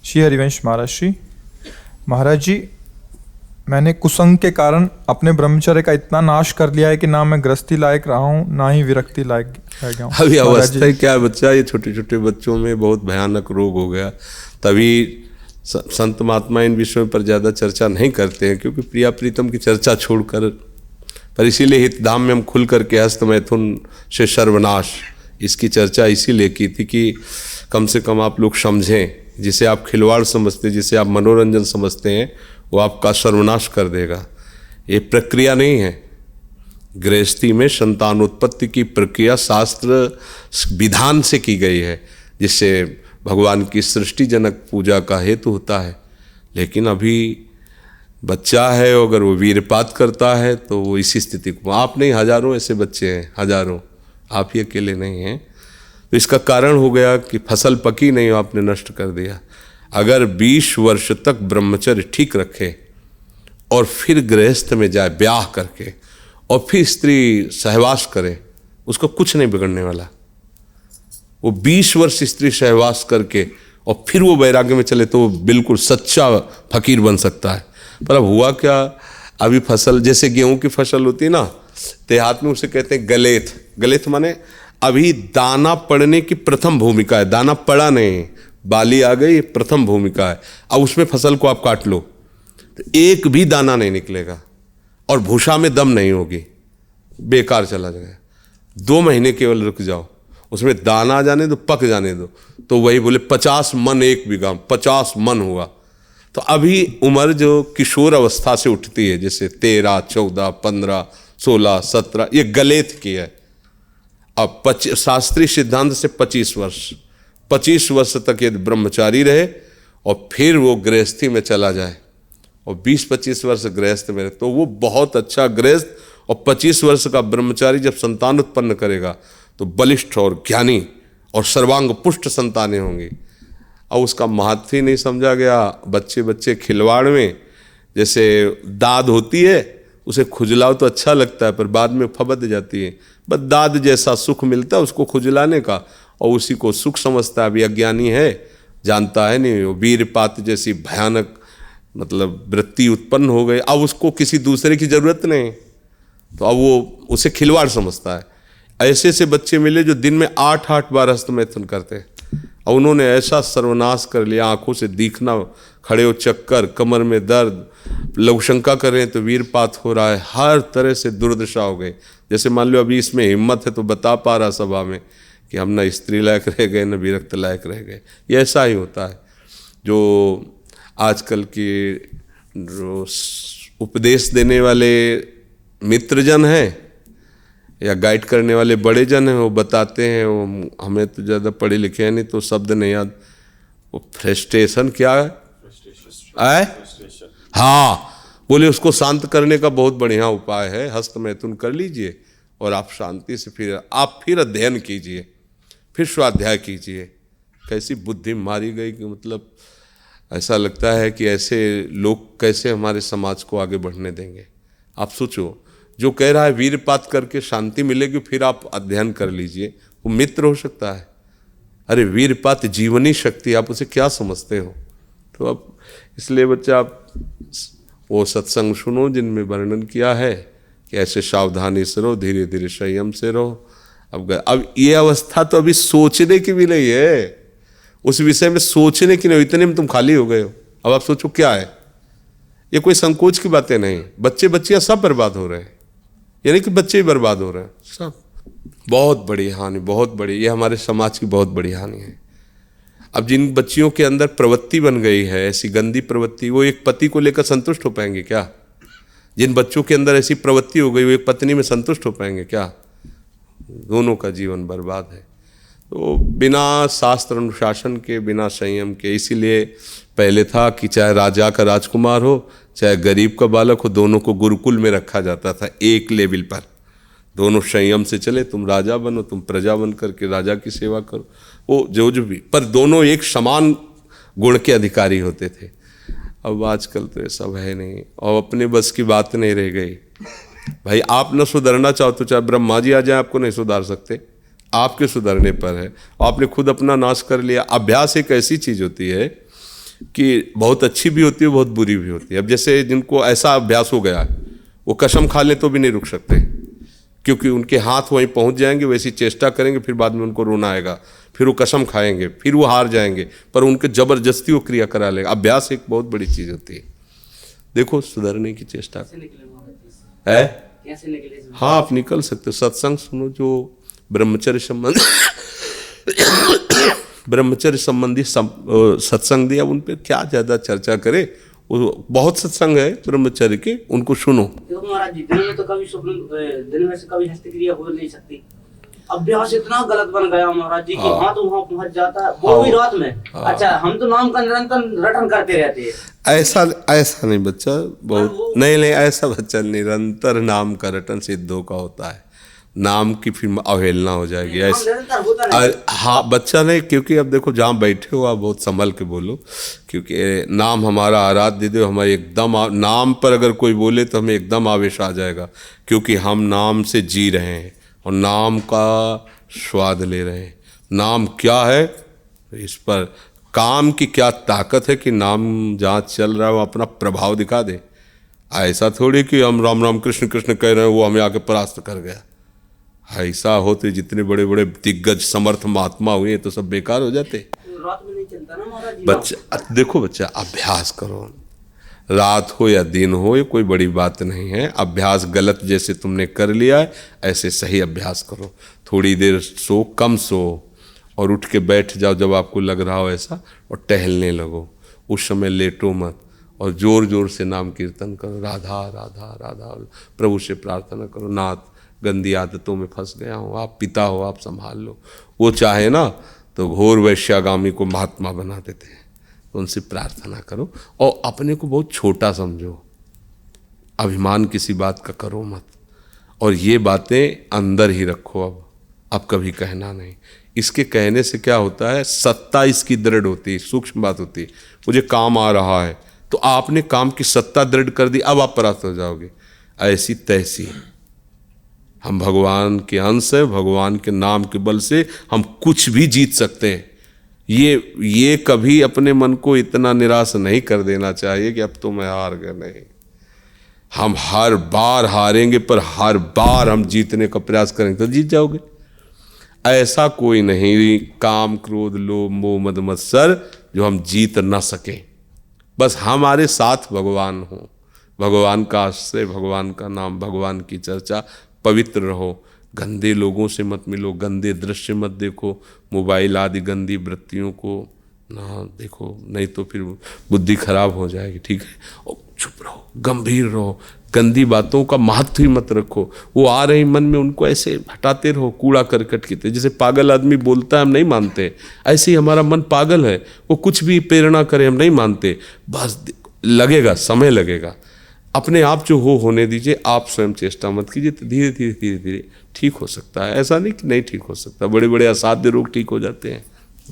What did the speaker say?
श्री हरिवंश महाराज श्री महाराज जी, मैंने कुसंग के कारण अपने ब्रह्मचर्य का इतना नाश कर लिया है कि ना मैं गृहस्थी लायक रहा हूँ, ना ही विरक्ति लायक रह गया हूँ। अभी अवस्था क्या है बच्चा, ये छोटे छोटे बच्चों में बहुत भयानक रोग हो गया। तभी संत महात्मा इन विषयों पर ज़्यादा चर्चा नहीं करते हैं, क्योंकि प्रिया प्रीतम की चर्चा छोड़कर, पर इसीलिए हितधाम में हम खुल करके हस्त मैथुन से सर्वनाश इसकी चर्चा इसीलिए की थी कि कम से कम आप लोग समझें। जिसे आप खिलवाड़ समझते, जिसे आप मनोरंजन समझते हैं, वो आपका सर्वनाश कर देगा। ये प्रक्रिया नहीं है। गृहस्थी में संतानोत्पत्ति की प्रक्रिया शास्त्र विधान से की गई है, जिससे भगवान की सृष्टिजनक पूजा का हेतु होता है। लेकिन अभी बच्चा है, अगर वो वीरपात करता है तो वो इसी स्थिति को, आप नहीं हजारों ऐसे बच्चे हैं, हजारों, आप ही अकेले नहीं हैं। तो इसका कारण हो गया कि फसल पकी नहीं, आपने नष्ट कर दिया। अगर 20 वर्ष तक ब्रह्मचर्य ठीक रखे और फिर गृहस्थ में जाए ब्याह करके और फिर स्त्री सहवास करे, उसको कुछ नहीं बिगड़ने वाला। वो 20 वर्ष स्त्री सहवास करके और फिर वो वैराग्य में चले तो वो बिल्कुल सच्चा फकीर बन सकता है। पर अब हुआ क्या, अभी फसल जैसे गेहूं की फसल होती है ना, देहात में उसे कहते हैं गलेथ। गलेथ माने अभी दाना पड़ने की प्रथम भूमिका है, दाना पड़ा नहीं, बाली आ गई, प्रथम भूमिका है। अब उसमें फसल को आप काट लो तो एक भी दाना नहीं निकलेगा और भूसा में दम नहीं होगी, बेकार चला जाएगा। 2 महीने केवल रुक जाओ, उसमें दाना जाने दो, पक जाने दो, तो वही बोले 50 मन 1 बीघा, 50 मन हुआ। तो अभी उम्र जो किशोर अवस्था से उठती है, जैसे 13, 14, 15, 16, 17, ये गलेथ की है। अब शास्त्रीय सिद्धांत से 25 वर्ष तक यदि ब्रह्मचारी रहे और फिर वो गृहस्थी में चला जाए और 20-25 वर्ष गृहस्थ में रहे, तो वो बहुत अच्छा गृहस्थ। और 25 वर्ष का ब्रह्मचारी जब संतान उत्पन्न करेगा तो बलिष्ठ और ज्ञानी और सर्वांग पुष्ट संतानें होंगी। और उसका महत्व ही नहीं समझा गया। बच्चे खिलवाड़ में जैसे दाद होती है, उसे खुजलाओ तो अच्छा लगता है, पर बाद में फबद जाती है। बस दाद जैसा सुख मिलता है उसको खुजलाने का, और उसी को सुख समझता है। अभी अज्ञानी है, जानता है नहीं। वो वीरपात जैसी भयानक मतलब वृत्ति उत्पन्न हो गई, अब उसको किसी दूसरे की जरूरत नहीं, तो अब वो उसे खिलवाड़ समझता है। ऐसे से बच्चे मिले जो दिन में 8 बार हस्तमैथुन करते हैं, और उन्होंने ऐसा सर्वनाश कर लिया, आंखों से दिखना, खड़े हो चक्कर, कमर में दर्द, लघुशंका कर रहे हैं तो वीरपात हो रहा है, हर तरह से दुर्दशा हो गई। जैसे मान लो अभी इसमें हिम्मत है तो बता पा रहा सभा में कि हम न स्त्री लायक रह गए, न विरक्त लायक रह गए। ये ऐसा ही होता है। जो आजकल के जो उपदेश देने वाले मित्रजन हैं या गाइड करने वाले बड़े जन हैं, वो बताते हैं, वो हमें तो ज़्यादा पढ़े लिखे हैं नहीं तो शब्द नहीं याद। वो फ्रस्ट्रेशन क्या है? हाँ, बोले उसको शांत करने का बहुत बढ़िया उपाय है, हस्तमैथुन कर लीजिए और आप शांति से फिर अध्ययन कीजिए, फिर स्वाध्याय कीजिए। कैसी बुद्धि मारी गई कि मतलब ऐसा लगता है कि ऐसे लोग कैसे हमारे समाज को आगे बढ़ने देंगे। आप सोचो, जो कह रहा है वीरपात करके शांति मिलेगी, फिर आप अध्ययन कर लीजिए, वो मित्र हो सकता है? अरे वीरपात जीवनी शक्ति, आप उसे क्या समझते हो? तो अब इसलिए बच्चा आप वो सत्संग सुनो जिनमें वर्णन किया है कि ऐसे सावधानी से रहो, धीरे धीरे संयम से रहो। अब ये अवस्था तो अभी सोचने की भी नहीं है, उस विषय में सोचने की नहीं, इतने में तुम खाली हो गए हो। अब आप सोचो क्या है, ये कोई संकोच की बातें नहीं। बच्चियां सब बर्बाद हो रहे हैं, यानी कि बच्चे ही बर्बाद हो रहे हैं सब। बहुत बड़ी हानि, बहुत बड़ी, ये हमारे समाज की बहुत बड़ी हानि है। अब जिन बच्चियों के अंदर प्रवृत्ति बन गई है, ऐसी गंदी प्रवृत्ति, वो एक पति को लेकर संतुष्ट हो पाएंगे क्या? जिन बच्चों के अंदर ऐसी प्रवृत्ति हो गई, वो एक पत्नी में संतुष्ट हो पाएंगे क्या? दोनों का जीवन बर्बाद है। तो बिना शास्त्र अनुशासन के, बिना संयम के, इसीलिए पहले था कि चाहे राजा का राजकुमार हो, चाहे गरीब का बालक हो, दोनों को गुरुकुल में रखा जाता था एक लेवल पर। दोनों संयम से चले, तुम राजा बनो, तुम प्रजा बन करके राजा की सेवा करो, वो जो भी, पर दोनों एक समान गुण के अधिकारी होते थे। अब आजकल तो ये सब है नहीं, और अपने बस की बात नहीं रह गई। भाई आप न सुधरना चाहो तो चाहे ब्रह्मा जी आ जाए, आपको नहीं सुधार सकते, आपके सुधरने पर है। आपने खुद अपना नाश कर लिया। अभ्यास एक ऐसी चीज़ होती है कि बहुत अच्छी भी होती है, बहुत बुरी भी होती है। अब जैसे जिनको ऐसा अभ्यास हो गया है, वो कसम खा ले तो भी नहीं रुक सकते, क्योंकि उनके हाथ वहीं पहुंच जाएंगे, वैसी चेष्टा करेंगे, फिर बाद में उनको रोना आएगा, फिर वो कसम खाएंगे, फिर वो हार जाएंगे, पर उनके जबरदस्ती वो क्रिया करा लेगा। अभ्यास एक बहुत बड़ी चीज़ होती है। देखो सुधरने की चेष्टा है। कैसे निकले? हाँ, आप निकल सकते हो। सत्संग सुनो, जो ब्रह्मचर्य संबंधी ब्रह्मचर्य संबंधी सत्संग दिया, उन पे क्या ज़्यादा चर्चा करे। वो बहुत सत्संग है ब्रह्मचर्य के, उनको सुनो। देखो महाराज जी, दिन में तो कभी स्वप्न, दिन में से कभी हस्त क्रिया हो नहीं सकती। अभ्यास इतना गलत बन गया महाराज जी कि हाथ वहां पहुंच जाता है, वो भी रात में। अच्छा, हम तो नाम का निरंतर रटन करते रहते हैं। ऐसा नहीं बच्चा, बहुत नहीं, ऐसा बच्चा निरंतर नाम का रटन सिद्धों का होता है। नाम की फिर अवहेलना हो जाएगी ऐसे। हाँ बच्चा नहीं, क्योंकि अब देखो जहाँ बैठे हो आप बहुत संभल के बोलो, क्योंकि नाम हमारा आराध्य देव, हमारे एकदम नाम पर अगर कोई बोले तो हमें एकदम आवेश आ जाएगा, क्योंकि हम नाम से जी रहे हैं और नाम का स्वाद ले रहे हैं। नाम क्या है, इस पर काम की क्या ताकत है कि नाम जहाँ चल रहा है वो अपना प्रभाव दिखा दे। ऐसा थोड़ी कि हम राम राम कृष्ण कृष्ण कह रहे हैं, वो हमें आके परास्त कर गया। ऐसा होते जितने बड़े बड़े दिग्गज समर्थ महात्मा हुए तो सब बेकार हो जाते। रात में नहीं चलता ना महाराज जी। बच्चा देखो, बच्चा अभ्यास करो, रात हो या दिन हो, ये कोई बड़ी बात नहीं है। अभ्यास गलत जैसे तुमने कर लिया है, ऐसे सही अभ्यास करो। थोड़ी देर सो, कम सो, और उठ के बैठ जाओ जब आपको लग रहा हो ऐसा, और टहलने लगो। उस समय लेटो मत, और जोर जोर से नाम कीर्तन करो, राधा राधा राधा। प्रभु से प्रार्थना करो, नाथ गंदी आदतों में फंस गया हूँ, आप पिता हो, आप संभाल लो। वो चाहे ना तो घोर वैश्यागामी को महात्मा बना देते हैं, तो उनसे प्रार्थना करो। और अपने को बहुत छोटा समझो, अभिमान किसी बात का करो मत, और ये बातें अंदर ही रखो। अब कभी कहना नहीं। इसके कहने से क्या होता है, सत्ता इसकी दृढ़ होती है, सूक्ष्म बात होती है। मुझे काम आ रहा है, तो आपने काम की सत्ता दृढ़ कर दी, अब आप परास्त हो जाओगे। ऐसी तैसी हम भगवान के अंश है, भगवान के नाम के बल से हम कुछ भी जीत सकते हैं। ये कभी अपने मन को इतना निराश नहीं कर देना चाहिए कि अब तो मैं हार गया। नहीं, हम हर बार हारेंगे, पर हर बार हम जीतने का प्रयास करेंगे तो जीत जाओगे। ऐसा कोई नहीं, काम क्रोध लोभ मोह मद मत्सर, जो हम जीत ना सके। बस हमारे साथ भगवान हो, भगवान का आश्रय, भगवान का नाम, भगवान की चर्चा, पवित्र रहो। गंदे लोगों से मत मिलो, गंदे दृश्य मत देखो, मोबाइल आदि गंदी वृत्तियों को ना देखो, नहीं तो फिर बुद्धि खराब हो जाएगी। ठीक है, और चुप रहो, गंभीर रहो, गंदी बातों का महत्व ही मत रखो। वो आ रही मन में, उनको ऐसे हटाते रहो, कूड़ा करकट की तरह। जैसे पागल आदमी बोलता है, हम नहीं मानते, ऐसे ही हमारा मन पागल है, वो कुछ भी प्रेरणा करे हम नहीं मानते। बस लगेगा, समय लगेगा, अपने आप जो होने दीजिए। आप स्वयं चेष्टा मत कीजिए, तो धीरे धीरे धीरे धीरे ठीक हो सकता है। ऐसा नहीं कि नहीं ठीक हो सकता, बड़े बड़े असाध्य रोग ठीक हो जाते हैं।